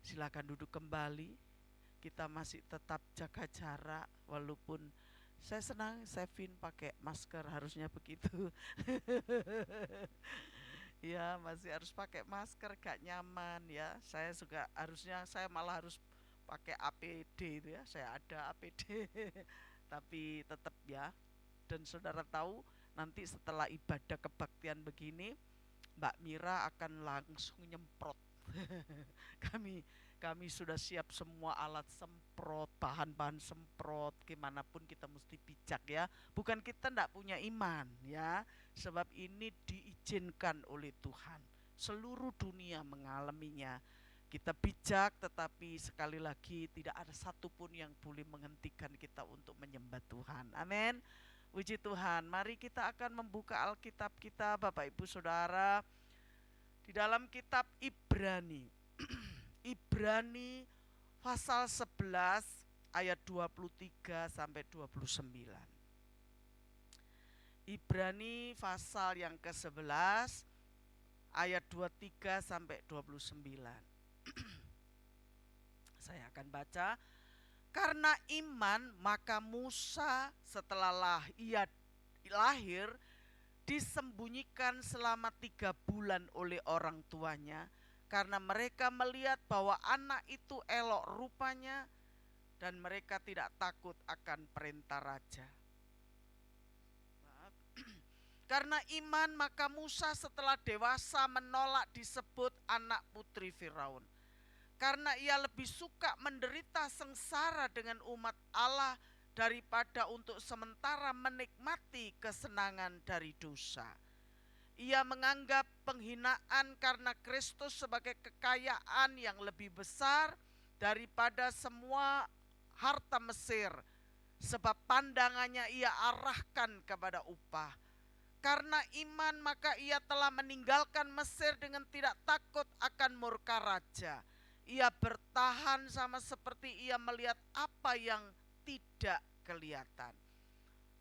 Silakan duduk kembali. Kita masih tetap jaga jarak walaupun saya senang Sevin pakai masker, harusnya begitu. Ya, masih harus pakai masker, gak nyaman ya. Saya juga harusnya, saya malah harus pakai APD itu ya. Saya ada APD. Tapi tetap ya. Dan saudara tahu nanti setelah ibadah kebaktian begini, Mbak Mira akan langsung nyemprot. kami kami sudah siap semua alat semprot, bahan-bahan semprot, gimana pun kita mesti bijak ya. Bukan kita tidak punya iman ya, sebab ini diizinkan oleh Tuhan. Seluruh dunia mengalaminya. Kita bijak, tetapi sekali lagi tidak ada satupun yang boleh menghentikan kita untuk menyembah Tuhan. Amin. Puji Tuhan. Mari kita akan membuka Alkitab kita, Bapak Ibu Saudara, di dalam kitab Ibrani. Ibrani pasal 11 ayat 23 sampai 29. Ibrani pasal yang ke-11 ayat 23 sampai 29. Saya akan baca. Karena iman maka Musa setelah ia lahir disembunyikan selama 3 bulan oleh orang tuanya, karena mereka melihat bahwa anak itu elok rupanya dan mereka tidak takut akan perintah raja. Karena iman maka Musa setelah dewasa menolak disebut anak putri Firaun, karena ia lebih suka menderita sengsara dengan umat Allah daripada untuk sementara menikmati kesenangan dari dosa. Ia menganggap penghinaan karena Kristus sebagai kekayaan yang lebih besar daripada semua harta Mesir, sebab pandangannya ia arahkan kepada upah. Karena iman maka ia telah meninggalkan Mesir dengan tidak takut akan murka raja. Ia bertahan sama seperti ia melihat apa yang tidak kelihatan.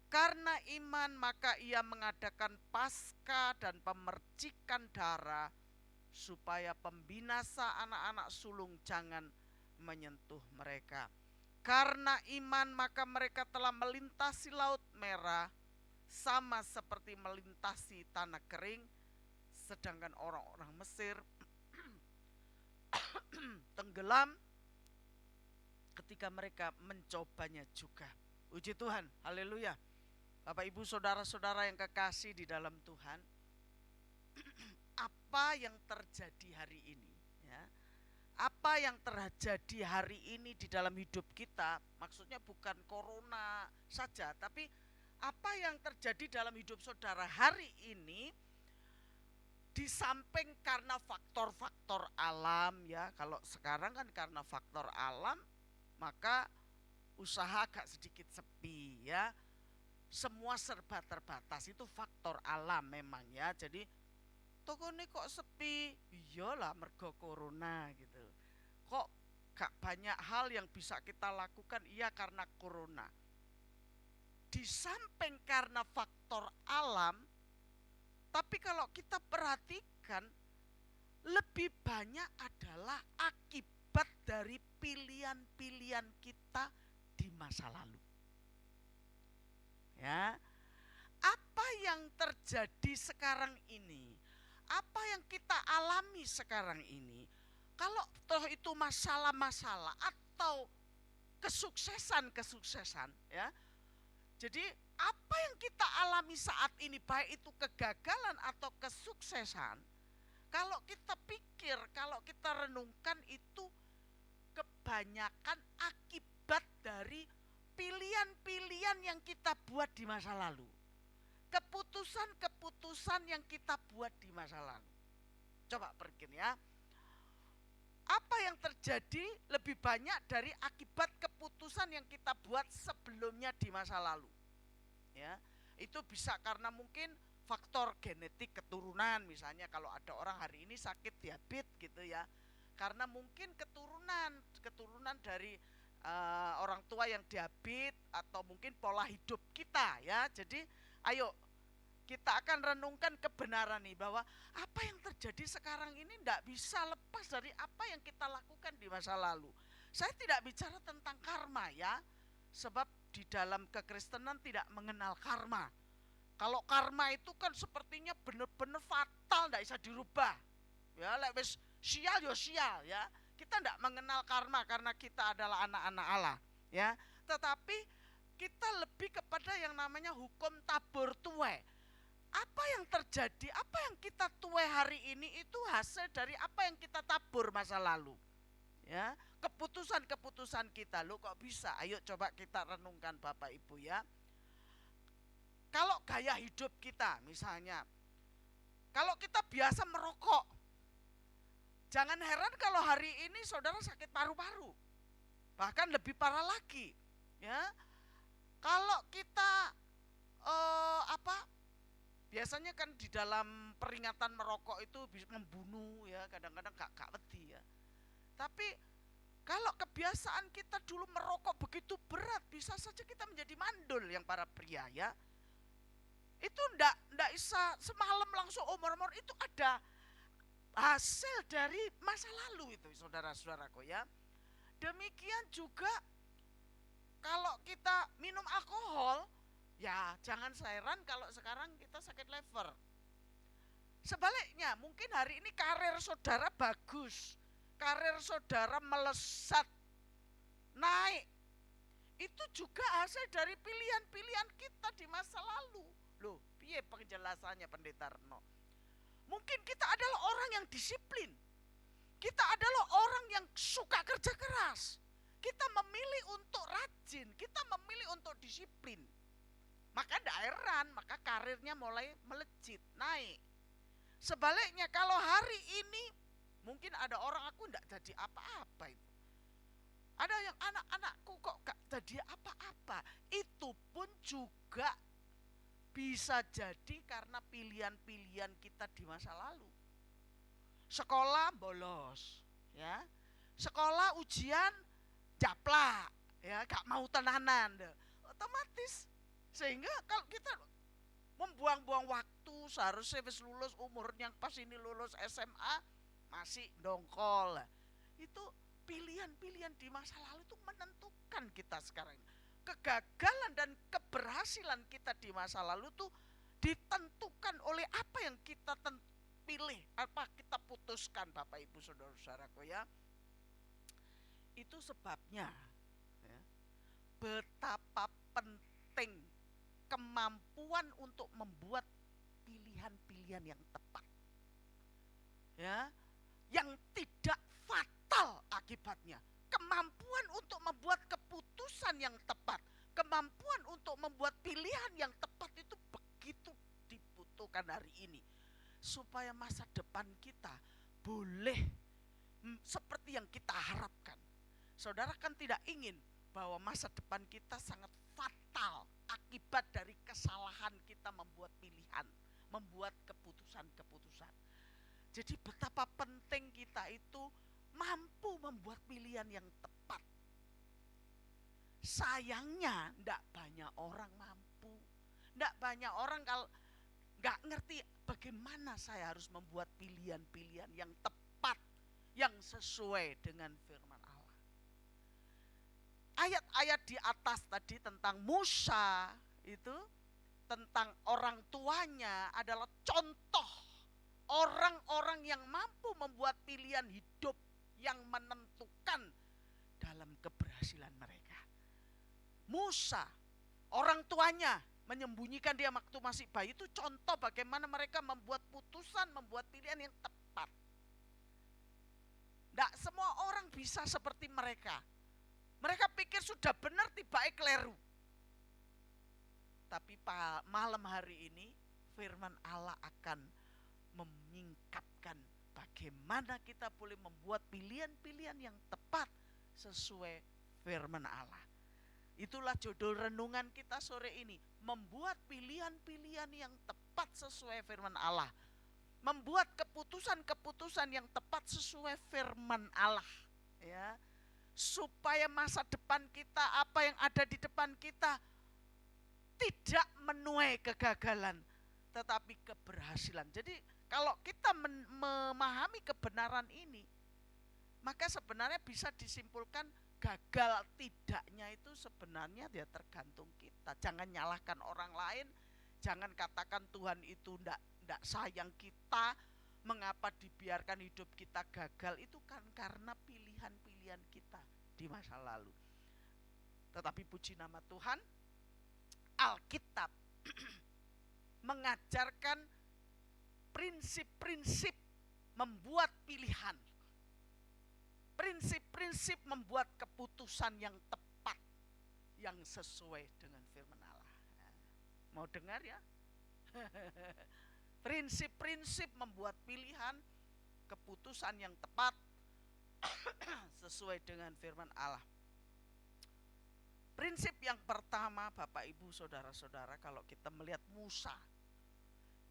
Karena iman maka ia mengadakan Paskah dan pemercikan darah, supaya pembinasa anak-anak sulung jangan menyentuh mereka. Karena iman maka mereka telah melintasi Laut Merah, sama seperti melintasi tanah kering, sedangkan orang-orang Mesir tenggelam ketika mereka mencobanya juga. Puji Tuhan, haleluya. Bapak Ibu saudara-saudara yang kekasih di dalam Tuhan, apa yang terjadi hari ini ya, apa yang terjadi hari ini di dalam hidup kita, maksudnya bukan corona saja, tapi apa yang terjadi dalam hidup saudara hari ini, di samping karena faktor-faktor alam ya. Kalau sekarang kan karena faktor alam, maka usaha agak sedikit sepi ya. Semua serba terbatas, itu faktor alam memang ya. Jadi toko ini kok sepi, iyalah mergo corona gitu. Kok gak banyak hal yang bisa kita lakukan, iya karena corona. Di samping karena faktor alam, tapi kalau kita perhatikan, lebih banyak adalah akibat dari pilihan-pilihan kita di masa lalu. Ya, apa yang terjadi sekarang ini, apa yang kita alami sekarang ini, kalau toh itu masalah-masalah atau kesuksesan-kesuksesan ya. Jadi apa yang kita alami saat ini, baik itu kegagalan atau kesuksesan, kalau kita pikir, kalau kita renungkan, itu kebanyakan akibat dari pilihan-pilihan yang kita buat di masa lalu. Keputusan-keputusan yang kita buat di masa lalu. Coba perhatikan ya. Apa yang terjadi lebih banyak dari akibat keputusan yang kita buat sebelumnya di masa lalu. Ya, itu bisa karena mungkin faktor genetik keturunan, misalnya kalau ada orang hari ini sakit diabetes gitu ya, karena mungkin keturunan dari orang tua yang diabetes, atau mungkin pola hidup kita ya. Jadi ayo kita akan renungkan kebenaran nih, bahwa apa yang terjadi sekarang ini tidak bisa lepas dari apa yang kita lakukan di di masa lalu. Saya tidak bicara tentang karma ya, sebab di dalam kekristenan tidak mengenal karma. Kalau karma itu kan sepertinya benar-benar fatal, tidak bisa dirubah. Ya, lek wis sial yo sial ya. Kita tidak mengenal karma karena kita adalah anak-anak Allah ya. Tetapi kita lebih kepada yang namanya hukum tabur tuai. Apa yang terjadi, apa yang kita tuai hari ini itu hasil dari apa yang kita tabur masa lalu. Ya, keputusan-keputusan kita. Loh kok bisa? Ayo coba kita renungkan Bapak Ibu ya. Kalau gaya hidup kita misalnya, kalau kita biasa merokok, jangan heran kalau hari ini saudara sakit paru-paru. Bahkan lebih parah lagi. Ya, kalau kita biasanya kan di dalam peringatan merokok itu bisa membunuh ya, kadang-kadang gak wedi ya. Tapi kalau kebiasaan kita dulu merokok begitu berat, bisa saja kita menjadi mandul yang para pria ya. Itu ndak bisa semalam langsung umur-umur, itu ada hasil dari masa lalu itu saudara-saudaraku ya. Demikian juga kalau kita minum alkohol, ya jangan heran kalau sekarang kita sakit liver. Sebaliknya mungkin hari ini karir saudara bagus, karir saudara melesat, naik. Itu juga hasil dari pilihan-pilihan kita di masa lalu. Loh, piye penjelasannya Pendeta Reno? Mungkin kita adalah orang yang disiplin. Kita adalah orang yang suka kerja keras. Kita memilih untuk rajin, kita memilih untuk disiplin. Maka tidak heran, maka karirnya mulai melejit, naik. Sebaliknya kalau hari ini mungkin ada orang, aku tidak jadi apa-apa itu. Ada yang anak-anakku kok gak jadi apa-apa. Itu pun juga bisa jadi karena pilihan-pilihan kita di masa lalu. Sekolah bolos, ya. Sekolah ujian japlak, ya, gak mau tenanan, otomatis. Sehingga kalau kita membuang-buang waktu, seharusnya wis lulus umurnya pas ini lulus SMA masih dongkol. Itu pilihan-pilihan di masa lalu itu menentukan kita sekarang. Kegagalan dan keberhasilan kita di masa lalu tuh ditentukan oleh apa yang kita pilih, apa kita putuskan Bapak Ibu Saudara-saudaraku ya. Itu sebabnya ya, betapa penting kemampuan untuk membuat pilihan-pilihan yang tepat. Ya, yang tidak fatal akibatnya. Kemampuan untuk membuat keputusan yang tepat, kemampuan untuk membuat pilihan yang tepat itu begitu dibutuhkan hari ini. Supaya masa depan kita boleh seperti yang kita harapkan. Saudara kan tidak ingin bahwa masa depan kita sangat fatal akibat dari kesalahan kita membuat pilihan, membuat keputusan-keputusan. Jadi betapa penting kita itu mampu membuat pilihan yang tepat. Sayangnya tidak banyak orang mampu. Tidak banyak orang kalau nggak ngerti bagaimana saya harus membuat pilihan-pilihan yang tepat, yang sesuai dengan firman Allah. Ayat-ayat di atas tadi tentang Musa itu, tentang orang tuanya adalah contoh orang-orang yang mampu membuat pilihan hidup yang menentukan dalam keberhasilan mereka. Musa, orang tuanya menyembunyikan dia waktu masih bayi, itu contoh bagaimana mereka membuat putusan, membuat pilihan yang tepat. Tidak semua orang bisa seperti mereka. Mereka pikir sudah benar, tiba-tiba keliru. Tapi malam hari ini firman Allah akan menyingkapkan bagaimana kita boleh membuat pilihan-pilihan yang tepat sesuai firman Allah. Itulah judul renungan kita sore ini, membuat pilihan-pilihan yang tepat sesuai firman Allah. Membuat keputusan-keputusan yang tepat sesuai firman Allah, ya. Supaya masa depan kita, apa yang ada di depan kita tidak menuai kegagalan, tetapi keberhasilan. Jadi kalau kita memahami kebenaran ini, maka sebenarnya bisa disimpulkan gagal tidaknya itu sebenarnya dia tergantung kita. Jangan nyalahkan orang lain, jangan katakan Tuhan itu ndak sayang kita, mengapa dibiarkan hidup kita gagal, itu kan karena pilihan-pilihan kita di masa lalu. Tetapi puji nama Tuhan, Alkitab mengajarkan prinsip-prinsip membuat pilihan, prinsip-prinsip membuat keputusan yang tepat, yang sesuai dengan firman Allah. Mau dengar ya? Prinsip-prinsip membuat pilihan, keputusan yang tepat sesuai dengan firman Allah. Prinsip yang pertama, Bapak Ibu Saudara-saudara, kalau kita melihat Musa,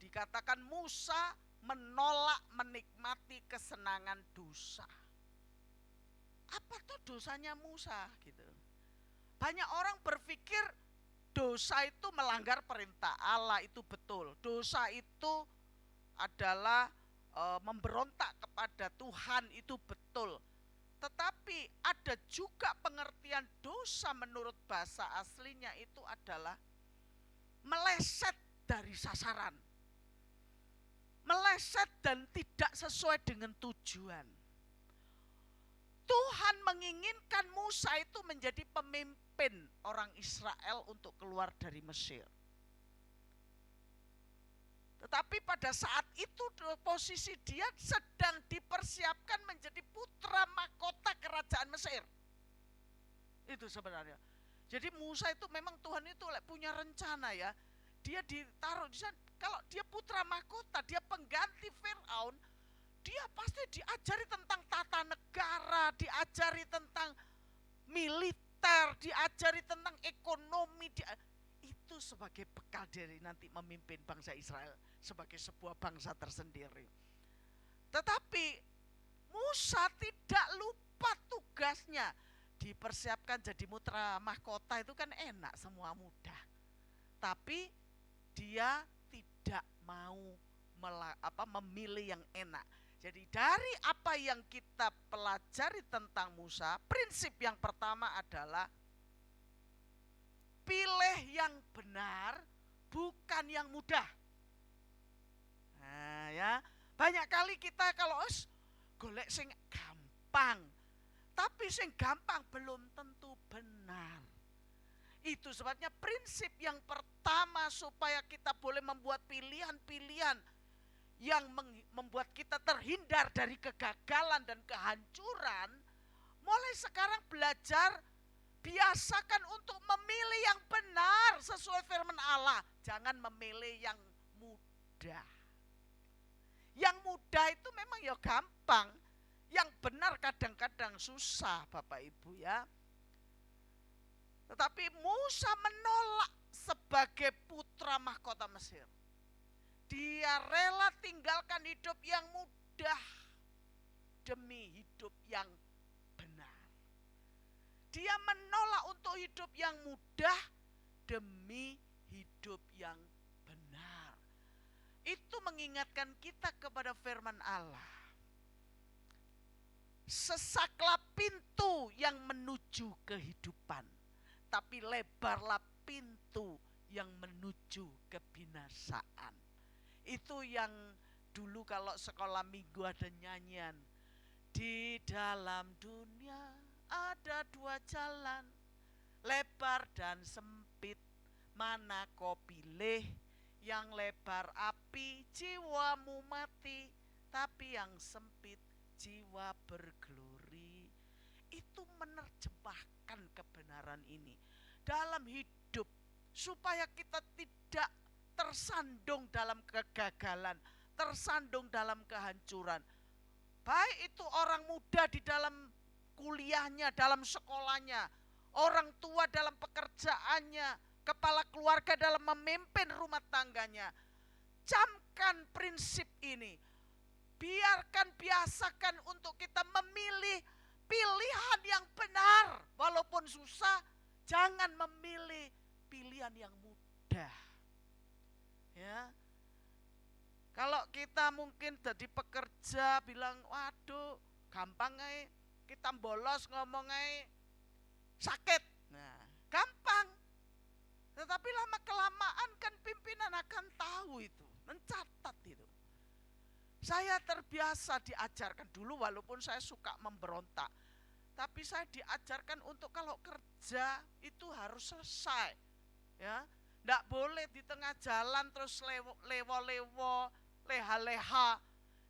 dikatakan Musa menolak menikmati kesenangan dosa. Apa tuh dosanya Musa gitu? Banyak orang berpikir dosa itu melanggar perintah Allah, itu betul. Dosa itu adalah memberontak kepada Tuhan, itu betul. Tetapi ada juga pengertian dosa menurut bahasa aslinya itu adalah meleset dari sasaran, meleset dan tidak sesuai dengan tujuan. Tuhan menginginkan Musa itu menjadi pemimpin orang Israel untuk keluar dari Mesir. Tetapi pada saat itu posisi dia sedang dipersiapkan menjadi putra mahkota kerajaan Mesir. Itu sebenarnya. Jadi Musa itu memang Tuhan itu punya rencana ya. Dia ditaruh di sana. Kalau dia putra mahkota, dia pengganti Firaun, dia pasti diajari tentang tata negara, diajari tentang militer, diajari tentang ekonomi, itu sebagai bekal dari nanti memimpin bangsa Israel sebagai sebuah bangsa tersendiri. Tetapi Musa tidak lupa tugasnya. Dipersiapkan jadi putra mahkota itu kan enak, semua mudah. Tapi dia tidak mau memilih yang enak. Jadi dari apa yang kita pelajari tentang Musa, prinsip yang pertama adalah pilih yang benar, bukan yang mudah. Nah ya, banyak kali kita kalau golek sing gampang, tapi sing gampang belum tentu benar. Itu sebabnya prinsip yang pertama supaya kita boleh membuat pilihan-pilihan yang membuat kita terhindar dari kegagalan dan kehancuran, mulai sekarang belajar, biasakan untuk memilih yang benar sesuai firman Allah. Jangan memilih yang mudah. Yang mudah itu memang ya gampang, yang benar kadang-kadang susah Bapak Ibu ya. Tetapi Musa menolak sebagai putra mahkota Mesir. Dia rela tinggalkan hidup yang mudah demi hidup yang benar. Dia menolak untuk hidup yang mudah demi hidup yang benar. Itu mengingatkan kita kepada firman Allah. Sesaklah pintu yang menuju kehidupan, tapi lebarlah pintu yang menuju kebinasaan. Itu yang dulu kalau sekolah minggu ada nyanyian. Di dalam dunia ada dua jalan, lebar dan sempit. Mana kau pilih? Yang lebar api jiwamu mati, tapi yang sempit jiwa berglori. Itu menerjemahkan kebenaran ini dalam hidup, supaya kita tidak tersandung dalam kegagalan, tersandung dalam kehancuran. Baik itu orang muda di dalam kuliahnya, dalam sekolahnya, orang tua dalam pekerjaannya, kepala keluarga dalam memimpin rumah tangganya. Camkan prinsip ini. Biasakan untuk kita memilih pilihan yang benar. Walaupun susah, jangan memilih pilihan yang mudah. Ya, kalau kita mungkin jadi pekerja bilang, waduh gampang aja, kita bolos ngomongnya sakit. Nah, gampang. Tetapi lama kelamaan kan pimpinan akan tahu itu, mencatat itu. Saya terbiasa diajarkan dulu walaupun saya suka memberontak. Tapi saya diajarkan untuk kalau kerja itu harus selesai. Ya, enggak boleh di tengah jalan terus lewo-lewo, leha-leha.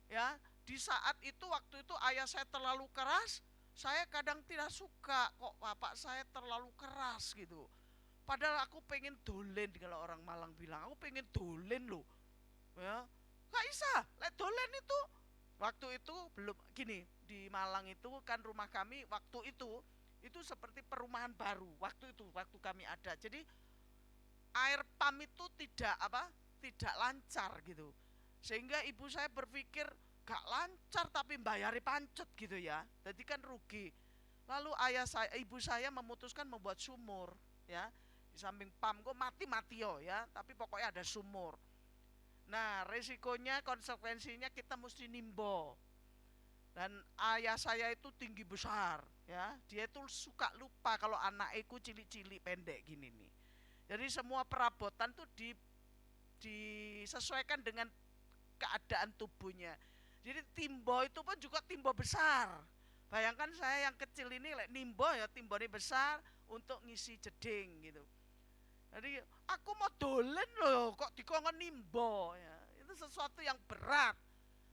Ya, di saat itu waktu itu ayah saya terlalu keras, saya kadang tidak suka kok bapak saya terlalu keras gitu. Padahal aku pengen dolen, kalau orang Malang bilang, aku pengen dolen loh. Ya, gak bisa, dolen itu waktu itu belum gini, di Malang itu kan rumah kami waktu itu seperti perumahan baru waktu itu, waktu kami ada. Jadi air pam itu tidak lancar gitu. Sehingga ibu saya berpikir gak lancar tapi bayari pancet gitu ya. Jadi kan rugi. Lalu ibu saya memutuskan membuat sumur ya. Di samping pam kok mati yo ya, tapi pokoknya ada sumur. Nah, resikonya, konsekuensinya kita mesti nimbo. Dan ayah saya itu tinggi besar ya, dia itu suka lupa kalau anakku cilik-cilik pendek gini nih. Jadi semua perabotan tuh disesuaikan dengan keadaan tubuhnya. Jadi timbo itu pun juga timbo besar. Bayangkan saya yang kecil ini nimbo ya, timbo ini besar untuk ngisi jeding gitu. Jadi aku mau dolen loh, kok dikongkon nimbo ya. Itu sesuatu yang berat.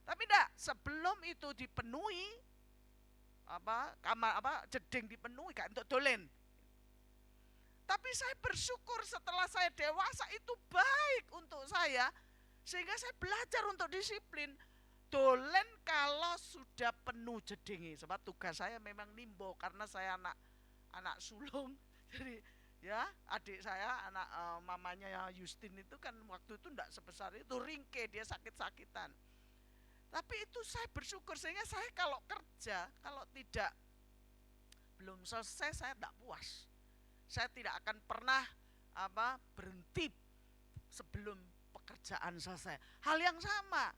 Tapi enggak, sebelum itu dipenuhi jeding dipenuhi kan untuk dolen. Tapi saya bersyukur setelah saya dewasa itu baik untuk saya, sehingga saya belajar untuk disiplin. Dolen kalau sudah penuh jedingi. Sebab tugas saya memang nimbo karena saya anak sulung. Jadi ya adik saya anak mamanya Justin itu kan waktu itu enggak sebesar itu, ringke, dia sakit-sakitan. Tapi itu saya bersyukur, sehingga saya kalau kerja, kalau tidak belum selesai saya tidak puas. Saya tidak akan pernah berhenti sebelum pekerjaan selesai. Hal yang sama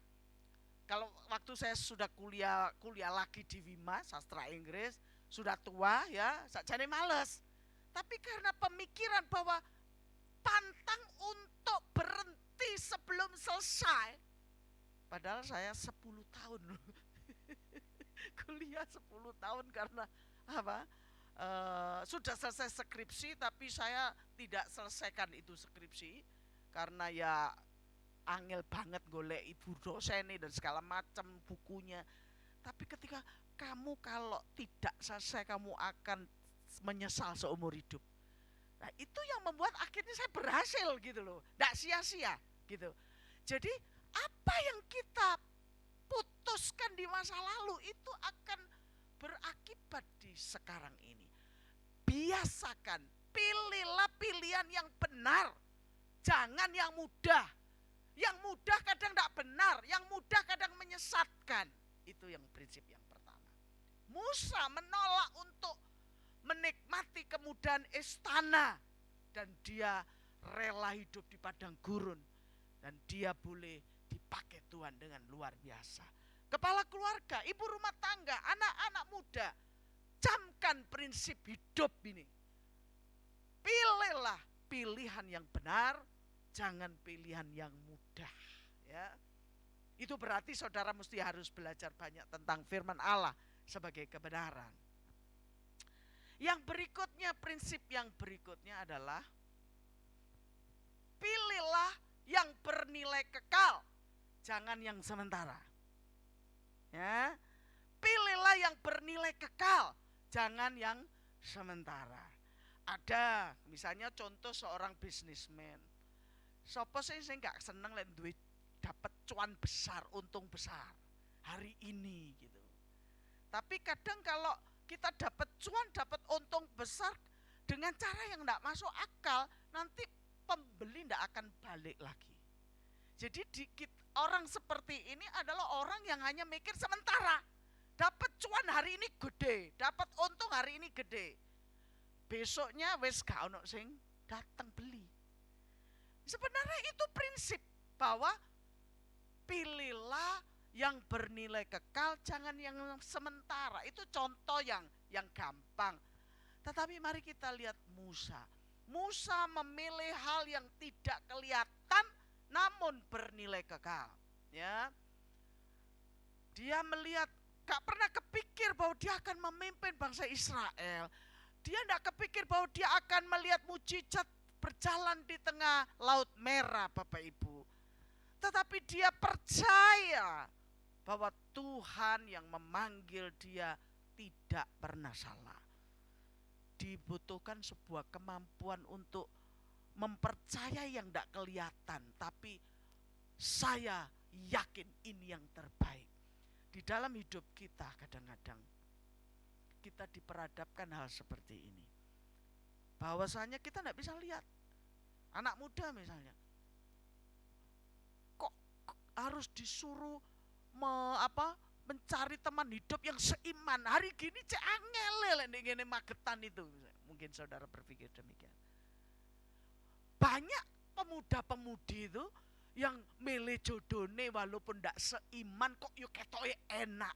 kalau waktu saya sudah kuliah lagi di Wima sastra Inggris, sudah tua ya, sakjane males. Tapi karena pemikiran bahwa pantang untuk berhenti sebelum selesai. Padahal saya 10 tahun kuliah 10 tahun karena sudah selesai skripsi, tapi saya tidak selesaikan itu skripsi karena ya angel banget golek ibu dosen dan segala macam bukunya. Tapi ketika kamu kalau tidak selesai kamu akan menyesal seumur hidup. Nah, itu yang membuat akhirnya saya berhasil gitu loh, tidak sia-sia gitu. Jadi apa yang kita putuskan di masa lalu itu akan berakibat di sekarang ini. Biasakan, pilihlah pilihan yang benar, jangan yang mudah. Yang mudah kadang tidak benar, yang mudah kadang menyesatkan. Itu yang prinsip yang pertama. Musa menolak untuk menikmati kemudahan istana, dan dia rela hidup di padang gurun, dan dia boleh dipakai Tuhan dengan luar biasa. Kepala keluarga, ibu rumah tangga, anak-anak muda, camkan prinsip hidup ini. Pilihlah pilihan yang benar, jangan pilihan yang mudah ya. Itu berarti saudara mesti harus belajar banyak tentang firman Allah sebagai kebenaran. Yang berikutnya, prinsip yang berikutnya adalah pilihlah yang bernilai kekal, jangan yang sementara. Ya, pilihlah yang bernilai kekal, jangan yang sementara. Ada misalnya contoh seorang bisnismen. Sopo sih saya nggak seneng lihat duit dapat cuan besar, untung besar hari ini gitu. Tapi kadang kalau kita dapat cuan, dapat untung besar dengan cara yang nggak masuk akal, nanti pembeli nggak akan balik lagi. Jadi orang seperti ini adalah orang yang hanya mikir sementara. Dapat cuan hari ini gede, dapat untung hari ini gede. Besoknya wes gak ono sing datang beli. Sebenarnya itu prinsip bahwa pilihlah yang bernilai kekal, jangan yang sementara. Itu contoh yang gampang. Tetapi mari kita lihat Musa. Musa memilih hal yang tidak kelihatan namun bernilai kekal. Ya, dia melihat, gak pernah kepikir bahwa dia akan memimpin bangsa Israel. Dia gak kepikir bahwa dia akan melihat mujizat berjalan di tengah Laut Merah, Bapak Ibu. Tetapi dia percaya bahwa Tuhan yang memanggil dia tidak pernah salah. Dibutuhkan sebuah kemampuan untuk mempercayai yang tidak kelihatan, tapi saya yakin ini yang terbaik. Di dalam hidup kita kadang-kadang kita diperhadapkan hal seperti ini, bahwasanya kita tidak bisa lihat. Anak muda misalnya, kok harus disuruh mencari teman hidup yang seiman. Hari gini cek angel ngene magetan itu. Mungkin saudara berpikir demikian. Banyak pemuda-pemudi itu yang milih jodone walaupun ndak seiman kok yo ketoke enak.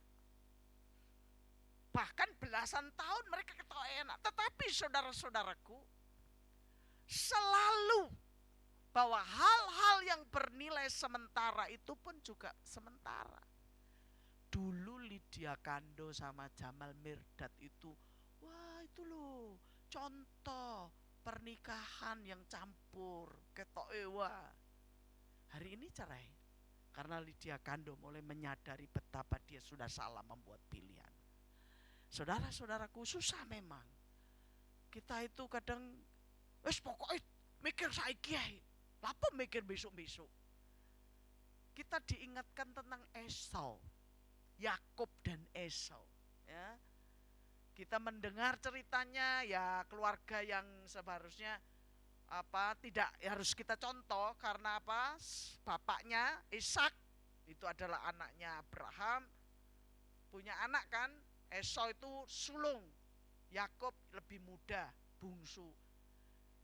Bahkan belasan tahun mereka ketoke enak. Tetapi saudara-saudaraku, selalu bahwa hal-hal yang bernilai sementara itu pun juga sementara. Dulu Lydia Kando sama Jamal Mirdad itu, wah itu loh contoh pernikahan yang campur, ketoke wah. Hari ini cerai karena Lydia Kando mulai menyadari betapa dia sudah salah membuat pilihan. Saudara-saudaraku, susah memang. Kita itu kadang pokoknya mikir saiki ae. Lapo mikir besok-besok. Kita diingatkan tentang Esau, Yakub dan Esau, ya. Kita mendengar ceritanya, ya keluarga yang seharusnya tidak harus kita contoh, karena apa? Bapaknya Ishak itu adalah anaknya Abraham, punya anak kan. Esau itu sulung, Yakub lebih muda, bungsu.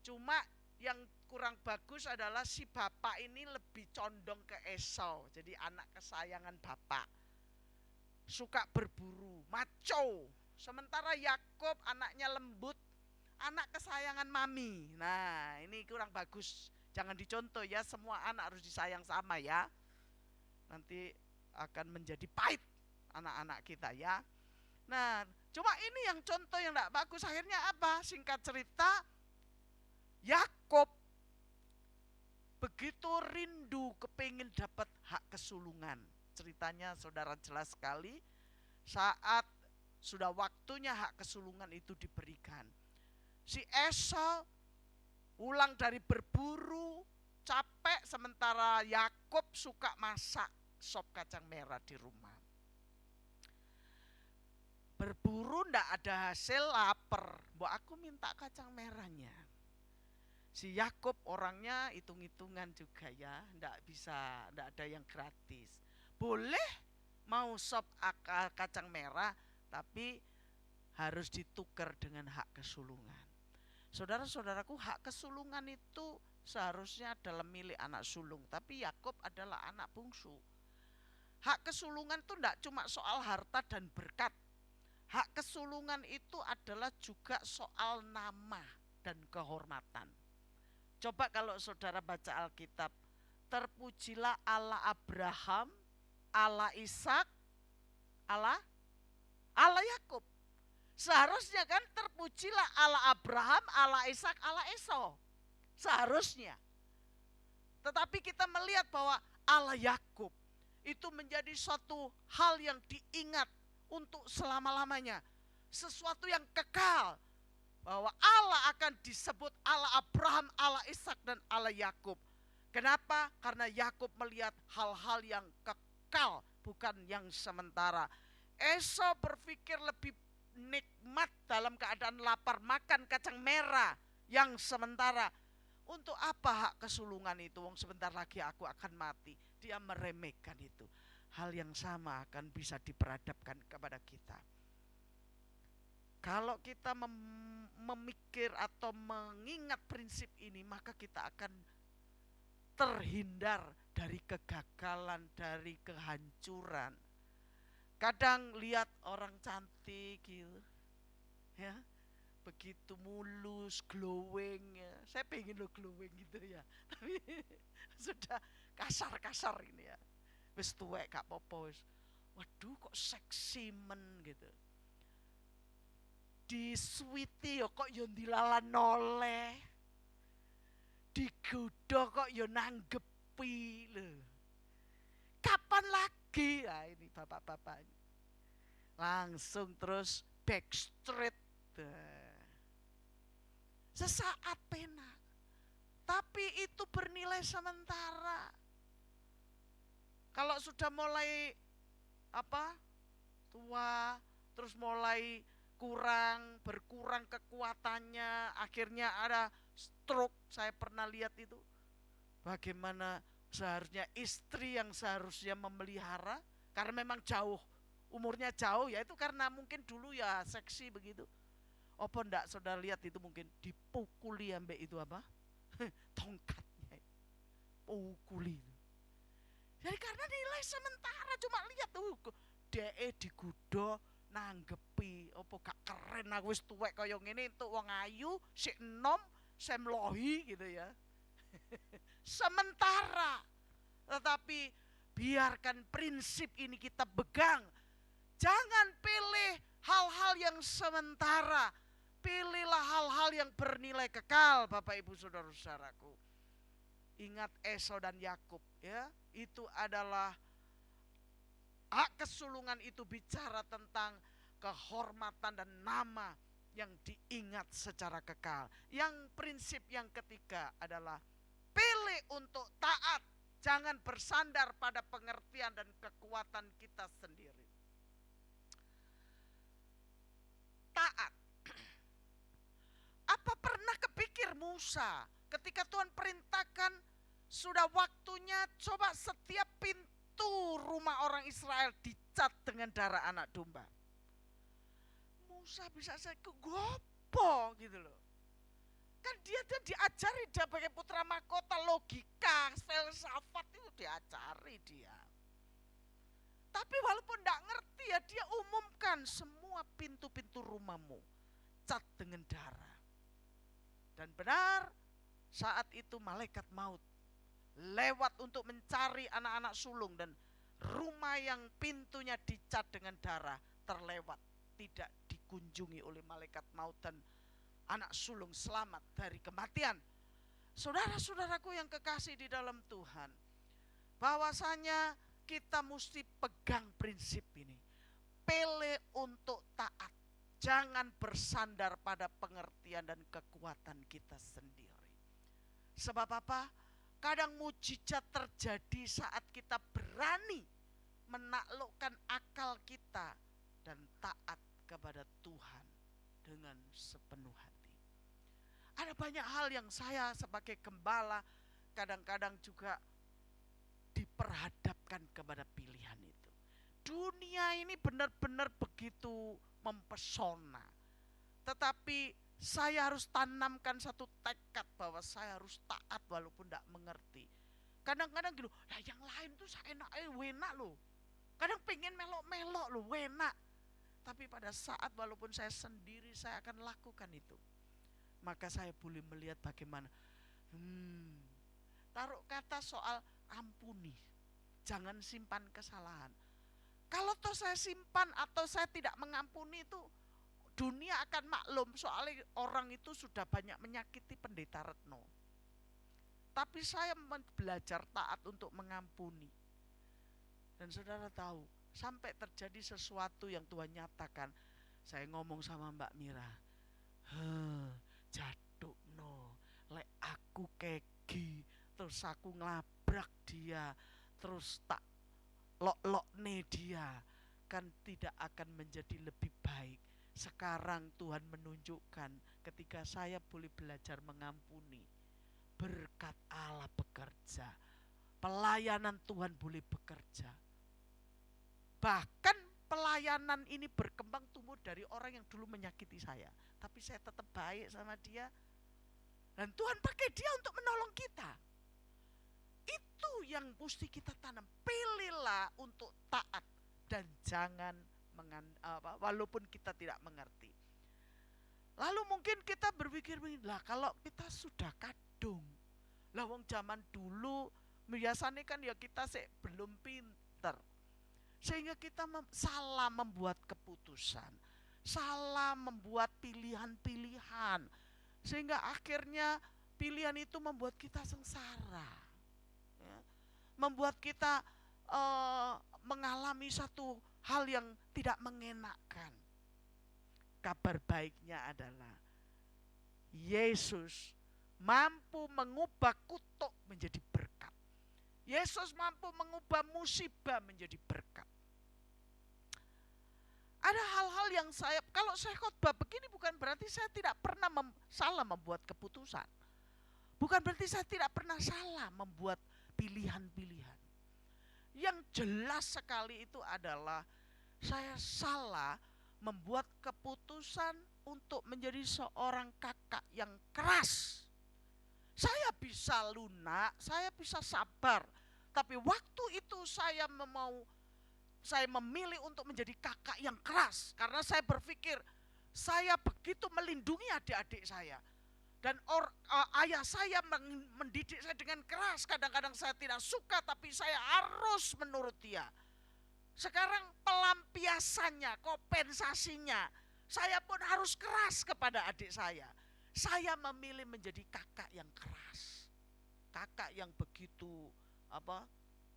Cuma yang kurang bagus adalah si bapak ini lebih condong ke Esau, jadi anak kesayangan bapak, suka berburu, maco. Sementara Yakub anaknya lembut, anak kesayangan mami. Nah ini kurang bagus, jangan dicontoh ya. Semua anak harus disayang sama ya, nanti akan menjadi pahit anak-anak kita ya. Nah cuma ini yang contoh yang tidak bagus. Akhirnya apa? Singkat cerita, Yakub begitu rindu kepingin dapat hak kesulungan. Ceritanya saudara jelas sekali, saat sudah waktunya hak kesulungan itu diberikan, si Esau pulang dari berburu capek, sementara Yakub suka masak sop kacang merah di rumah. Berburu ndak ada hasil, lapar, mbok aku minta kacang merahnya. Si Yakub orangnya hitung-hitungan juga ya, ndak ada yang gratis. Boleh mau sop kacang merah, tapi harus ditukar dengan hak kesulungan. Saudara-saudaraku, hak kesulungan itu seharusnya adalah milik anak sulung, tapi Yakub adalah anak bungsu. Hak kesulungan itu ndak cuma soal harta dan berkat. Hak kesulungan itu adalah juga soal nama dan kehormatan. Coba kalau saudara baca Alkitab, terpujilah Allah Abraham, Allah Ishak, Allah Yakub. Seharusnya kan terpujilah Allah Abraham, Allah Ishak, Allah Esau. Seharusnya. Tetapi kita melihat bahwa Allah Yakub itu menjadi suatu hal yang diingat untuk selama-lamanya. Sesuatu yang kekal. Bahwa Allah akan disebut Allah Abraham, Allah Ishak, dan Allah Yakub. Kenapa? Karena Yakub melihat hal-hal yang kekal, bukan yang sementara. Esau berpikir lebih nikmat dalam keadaan lapar, makan kacang merah yang sementara. Untuk apa hak kesulungan itu? Wong sebentar lagi aku akan mati. Dia meremehkan itu. Hal yang sama akan bisa diperhadapkan kepada kita. Kalau kita memikir atau mengingat prinsip ini, maka kita akan terhindar dari kegagalan, dari kehancuran. Kadang lihat orang cantik gitu, ya, begitu mulus, glowing ya. Saya pengen lo glowing gitu ya. Tapi sudah kasar-kasar ini ya. Wis tuwek gak apa-apa wis. Waduh kok seksi men gitu. Di sweety ya kok yo dilalan noleh. Digodho kok yo nanggepi lho. Kapan lagi? Nah, ini bapak-bapak ini. Langsung terus backstreet. Sesaat penak. Tapi itu bernilai sementara. Kalau sudah mulai tua, terus mulai berkurang kekuatannya, akhirnya ada stroke. Saya pernah lihat itu. Bagaimana seharusnya istri yang seharusnya memelihara, karena memang jauh, umurnya jauh ya, itu karena mungkin dulu ya seksi begitu. Apa ndak saudara lihat itu mungkin dipukuli ambek itu tongkatnya, pukuli. Jadi karena nilai sementara, cuma lihat tuh digudo nanggepi, apa gak keren aku wis tuwek kaya ngene entuk wong ayu sik enom semlohi gitu ya. Sementara. Tetapi biarkan prinsip ini kita pegang. Jangan pilih hal-hal yang sementara. Pilihlah hal-hal yang bernilai kekal, Bapak Ibu Saudara-saudaraku. Ingat Esau dan Yakub ya, itu adalah hak kesulungan, itu bicara tentang kehormatan dan nama yang diingat secara kekal. Yang prinsip yang ketiga adalah pilih untuk taat, jangan bersandar pada pengertian dan kekuatan kita sendiri. Taat. Apa pernah kepikir Musa ketika Tuhan perintahkan sudah waktunya coba setiap pintu rumah orang Israel dicat dengan darah anak domba? Musa bisa saya kegopo gitu loh. Kan dia diajari dia sebagai putra mahkota, logika, filsafat itu diajari dia. Tapi walaupun tidak ngerti ya, dia umumkan semua pintu-pintu rumahmu cat dengan darah. Dan benar, saat itu malaikat maut lewat untuk mencari anak-anak sulung, dan rumah yang pintunya dicat dengan darah terlewat, tidak dikunjungi oleh malaikat maut, dan anak sulung selamat dari kematian. Saudara-saudaraku yang kekasih di dalam Tuhan, bahwasanya kita mesti pegang prinsip ini. Pilih untuk taat, jangan bersandar pada pengertian dan kekuatan kita sendiri. Sebab apa? Kadang mujizat terjadi saat kita berani menaklukkan akal kita dan taat kepada Tuhan dengan sepenuh hati. Ada banyak hal yang saya sebagai gembala kadang-kadang juga diperhadapkan kepada pilihan itu. Dunia ini benar-benar begitu mempesona. Tetapi saya harus tanamkan satu tekad bahwa saya harus taat walaupun tidak mengerti. Kadang-kadang gitu, nah yang lain tuh saya enak loh. Kadang pengen melok-melok loh, enak. Tapi pada saat walaupun saya sendiri, saya akan lakukan itu. Maka saya boleh melihat bagaimana. Taruh kata soal ampuni. Jangan simpan kesalahan. Kalau toh saya simpan atau saya tidak mengampuni itu, dunia akan maklum, soalnya orang itu sudah banyak menyakiti pendeta Retno. Tapi saya belajar taat untuk mengampuni. Dan saudara tahu, sampai terjadi sesuatu yang Tuhan nyatakan. Saya ngomong sama Mbak Mira, jaduk no, lek aku kegi, terus aku ngelabrak dia, terus tak lok-lok nih dia, kan tidak akan menjadi lebih baik. Sekarang Tuhan menunjukkan ketika saya boleh belajar mengampuni, berkat Allah bekerja, pelayanan Tuhan boleh bekerja. Bahkan pelayanan ini berkembang tumbuh dari orang yang dulu menyakiti saya, tapi saya tetap baik sama dia, dan Tuhan pakai dia untuk menolong kita. yang mesti kita tanam. Pilihlah untuk taat dan jangan walaupun kita tidak mengerti. Lalu mungkin kita berpikir, lah kalau kita sudah kadung, lah wong zaman dulu biasanya kan ya kita belum pinter, sehingga kita salah membuat keputusan, salah membuat pilihan-pilihan, sehingga akhirnya pilihan itu membuat kita sengsara, ya, membuat kita mengalami satu hal yang tidak mengenakkan. Kabar baiknya adalah Yesus mampu mengubah kutuk menjadi berkat. Yesus mampu mengubah musibah menjadi berkat. Ada hal-hal yang kalau saya khotbah begini bukan berarti saya tidak pernah salah membuat keputusan. Bukan berarti saya tidak pernah salah membuat pilihan-pilihan. Yang jelas sekali itu adalah saya salah membuat keputusan untuk menjadi seorang kakak yang keras. Saya bisa lunak, saya bisa sabar, tapi waktu itu saya memilih untuk menjadi kakak yang keras, karena saya berpikir saya begitu melindungi adik-adik saya, dan ayah saya mendidik saya dengan keras. Kadang-kadang saya tidak suka, tapi saya harus menurut dia. Sekarang pelampiasannya, kompensasinya, saya pun harus keras kepada adik saya. Saya memilih menjadi kakak yang keras, kakak yang begitu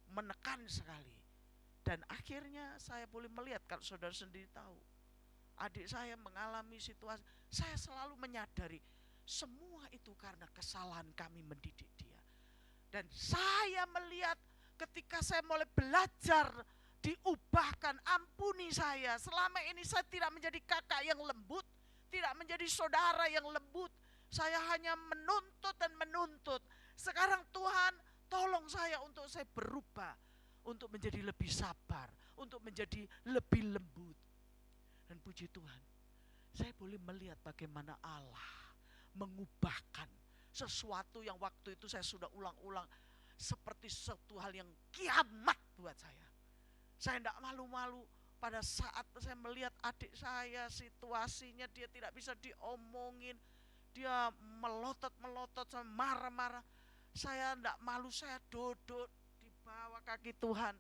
menekan sekali. Dan akhirnya saya boleh melihat, kalau saudara sendiri tahu, adik saya mengalami situasi. Saya selalu menyadari semua itu karena kesalahan kami mendidik dia. Dan saya melihat ketika saya mulai belajar diubahkan, ampuni saya. Selama ini saya tidak menjadi kakak yang lembut, tidak menjadi saudara yang lembut. Saya hanya menuntut dan menuntut. Sekarang Tuhan tolong saya untuk saya berubah, untuk menjadi lebih sabar, untuk menjadi lebih lembut. Dan puji Tuhan, saya boleh melihat bagaimana Allah mengubahkan sesuatu yang waktu itu saya sudah ulang-ulang seperti suatu hal yang kiamat buat saya. Saya tidak malu-malu pada saat saya melihat adik saya, situasinya dia tidak bisa diomongin, dia melotot-melotot, marah-marah. Saya tidak malu, saya duduk di bawah kaki Tuhan.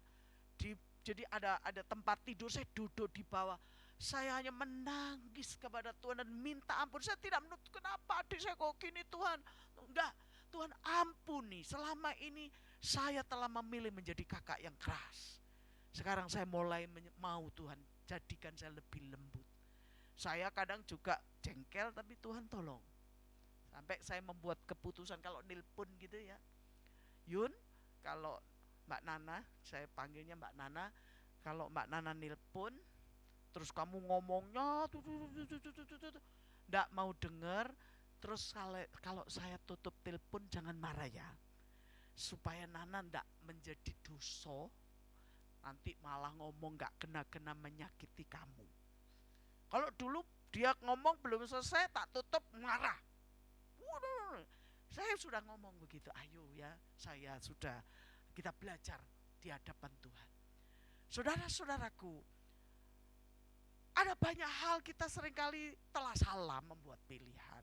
Jadi ada tempat tidur, saya duduk di bawah. Saya hanya menangis kepada Tuhan dan minta ampun. Saya tidak menuntut, kenapa adik saya kok gini Tuhan. Enggak, Tuhan ampuni. Selama ini saya telah memilih menjadi kakak yang keras. Sekarang saya mulai mau Tuhan jadikan saya lebih lembut. Saya kadang juga jengkel, tapi Tuhan tolong. Sampai saya membuat keputusan kalau nelpon gitu ya, Yun, kalau Mbak Nana, saya panggilnya Mbak Nana, kalau Mbak Nana nelpon, terus kamu ngomongnya nggak mau dengar, terus kalau saya tutup telepon jangan marah ya, supaya Nana nggak menjadi dosa, nanti malah ngomong nggak kena-kena menyakiti kamu. Kalau dulu dia ngomong belum selesai tak tutup marah. Saya sudah ngomong begitu, ayo ya, saya sudah, kita belajar di hadapan Tuhan. Saudara-saudaraku, ada banyak hal kita seringkali telah salah membuat pilihan.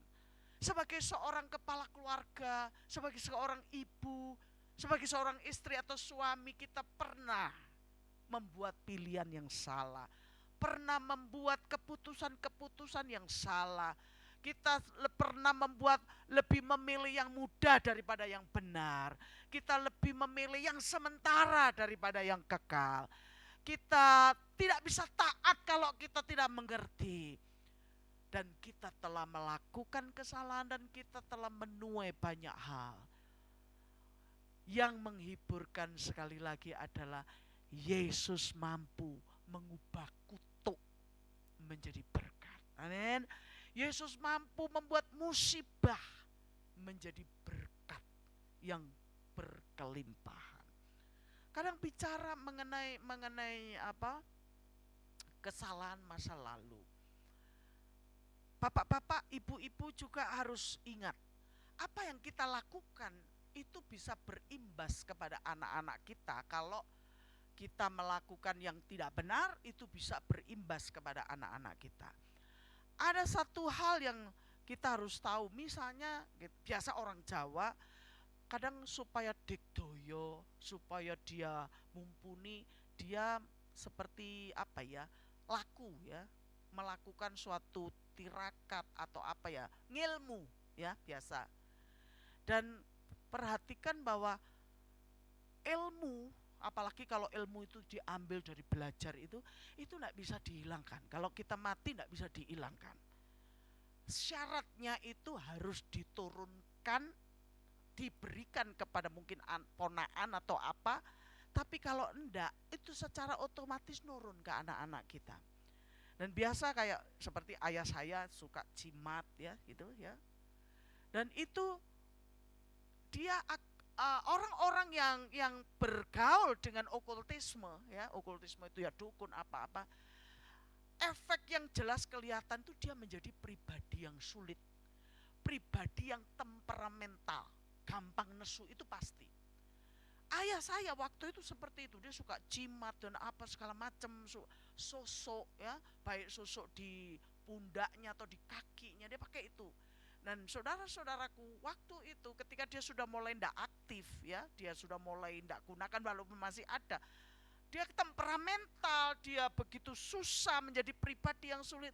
Sebagai seorang kepala keluarga, sebagai seorang ibu, sebagai seorang istri atau suami, kita pernah membuat pilihan yang salah, pernah membuat keputusan-keputusan yang salah. Kita pernah lebih memilih yang mudah daripada yang benar. Kita lebih memilih yang sementara daripada yang kekal. Kita tidak bisa taat kalau kita tidak mengerti. Dan kita telah melakukan kesalahan dan kita telah menuai banyak hal. Yang menghiburkan sekali lagi adalah Yesus mampu mengubah kutuk menjadi berkat. Amin. Yesus mampu membuat musibah menjadi berkat yang berkelimpahan. Kadang bicara mengenai kesalahan masa lalu. Bapak-bapak, ibu-ibu juga harus ingat apa yang kita lakukan itu bisa berimbas kepada anak-anak kita. Kalau kita melakukan yang tidak benar, itu bisa berimbas kepada anak-anak kita. Ada satu hal yang kita harus tahu, misalnya biasa orang Jawa kadang supaya digdoyo, supaya dia mumpuni, dia seperti apa ya, laku ya, melakukan suatu tirakat atau apa ya, ngilmu ya biasa. Dan perhatikan bahwa ilmu, apalagi kalau ilmu itu diambil dari belajar itu tidak bisa dihilangkan. Kalau kita mati tidak bisa dihilangkan. Syaratnya itu harus diturunkan, diberikan kepada mungkin ponaan atau apa. Tapi kalau enggak, itu secara otomatis nurun ke anak-anak kita. Dan biasa kayak seperti ayah saya suka jimat ya gitu ya. Dan itu dia orang-orang yang bergaul dengan okultisme ya, okultisme itu ya dukun apa-apa, efek yang jelas kelihatan itu dia menjadi pribadi yang sulit, pribadi yang temperamental, gampang nesu, itu pasti. Ayah saya waktu itu seperti itu, dia suka jimat dan apa segala macam, sosok ya, baik sosok di pundaknya atau di kakinya dia pakai itu. Dan saudara-saudaraku, waktu itu ketika dia sudah mulai tidak aktif ya, dia sudah mulai tidak gunakan walaupun masih ada, dia temperamental, dia begitu susah, menjadi pribadi yang sulit.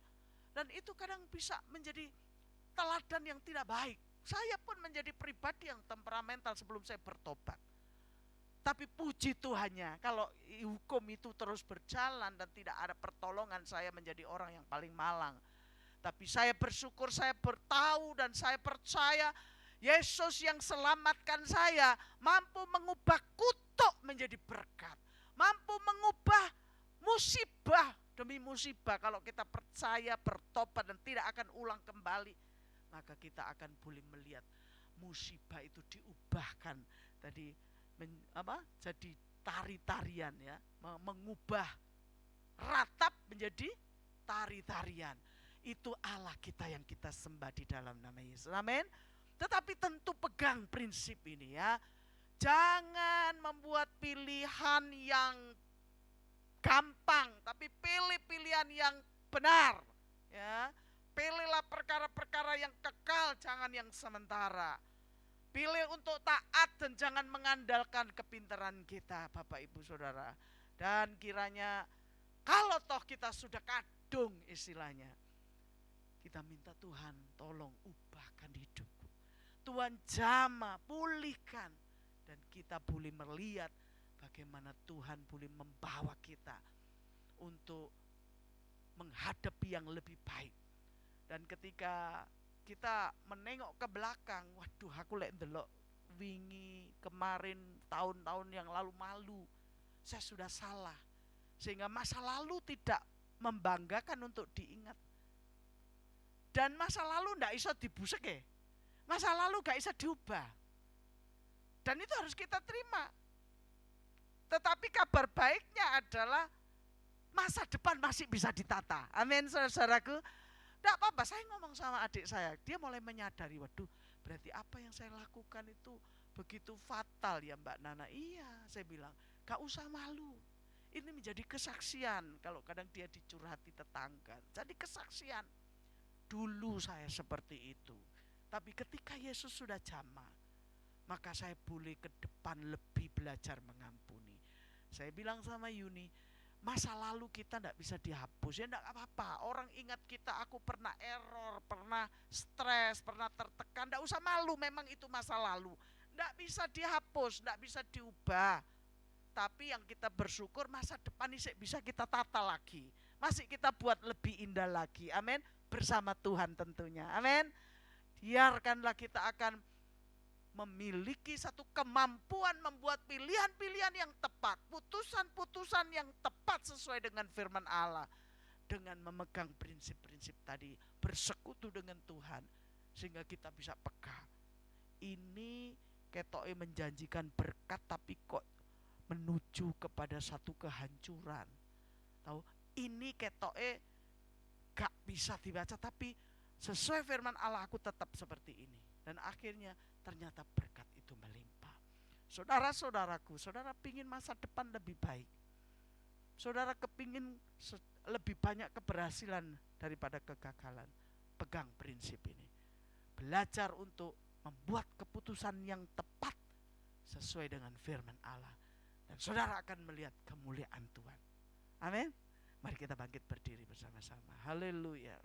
Dan itu kadang bisa menjadi teladan yang tidak baik. Saya pun menjadi pribadi yang temperamental sebelum saya bertobat. Tapi puji Tuhannya, kalau hukum itu terus berjalan dan tidak ada pertolongan, saya menjadi orang yang paling malang. Tapi saya bersyukur, saya bertahu dan saya percaya Yesus yang selamatkan saya mampu mengubah kutuk menjadi berkat, mampu mengubah musibah demi musibah. Kalau kita percaya, bertobat dan tidak akan ulang kembali, maka kita akan boleh melihat musibah itu diubahkan tadi jadi tari-tarian ya, mengubah ratap menjadi tari-tarian. Itu Allah kita yang kita sembah di dalam nama Yesus. Amin. Tetapi tentu pegang prinsip ini ya. Jangan membuat pilihan yang gampang, tapi pilih pilihan yang benar ya. Pilihlah perkara-perkara yang kekal, jangan yang sementara. Pilih untuk taat dan jangan mengandalkan kepintaran kita, Bapak Ibu Saudara. Dan kiranya kalau toh kita sudah kadung istilahnya, kita minta Tuhan tolong ubahkan hidupku. Tuhan jamah, pulihkan. Dan kita boleh melihat bagaimana Tuhan boleh membawa kita untuk menghadapi yang lebih baik. Dan ketika kita menengok ke belakang, waduh aku lek ndelok wingi kemarin tahun-tahun yang lalu malu, saya sudah salah. Sehingga masa lalu tidak membanggakan untuk diingat. Dan masa lalu tidak bisa dibusek ya. Masa lalu gak bisa diubah. Dan itu harus kita terima. Tetapi kabar baiknya adalah masa depan masih bisa ditata. Amin saudaraku. Tidak apa-apa, saya ngomong sama adik saya, dia mulai menyadari, waduh berarti apa yang saya lakukan itu begitu fatal ya Mbak Nana. Iya, saya bilang, gak usah malu. Ini menjadi kesaksian, kalau kadang dia dicurhati tetangga. Jadi kesaksian, dulu saya seperti itu. Tapi ketika Yesus sudah jamah, maka saya boleh ke depan lebih belajar mengampuni. Saya bilang sama Yuni, masa lalu kita tidak bisa dihapus. Ya tidak apa-apa, orang ingat kita, aku pernah error, pernah stres, pernah tertekan, tidak usah malu, memang itu masa lalu. Tidak bisa dihapus, tidak bisa diubah. Tapi yang kita bersyukur masa depan ini bisa kita tata lagi, masih kita buat lebih indah lagi. Amin. Bersama Tuhan tentunya. Amin. Biarkanlah kita akan memiliki satu kemampuan membuat pilihan-pilihan yang tepat, putusan-putusan yang tepat sesuai dengan firman Allah, dengan memegang prinsip-prinsip tadi, bersekutu dengan Tuhan, sehingga kita bisa peka. Ini ketoke menjanjikan berkat, tapi kok menuju kepada satu kehancuran. Tahu, ini ketoke gak bisa dibaca, tapi sesuai firman Allah aku tetap seperti ini. Dan akhirnya ternyata berkat itu melimpah. Saudara-saudaraku, saudara pingin masa depan lebih baik, saudara kepingin lebih banyak keberhasilan daripada kegagalan, pegang prinsip ini. Belajar untuk membuat keputusan yang tepat sesuai dengan firman Allah, dan saudara akan melihat kemuliaan Tuhan. Amin. Mari kita bangkit berdiri bersama-sama. Haleluya.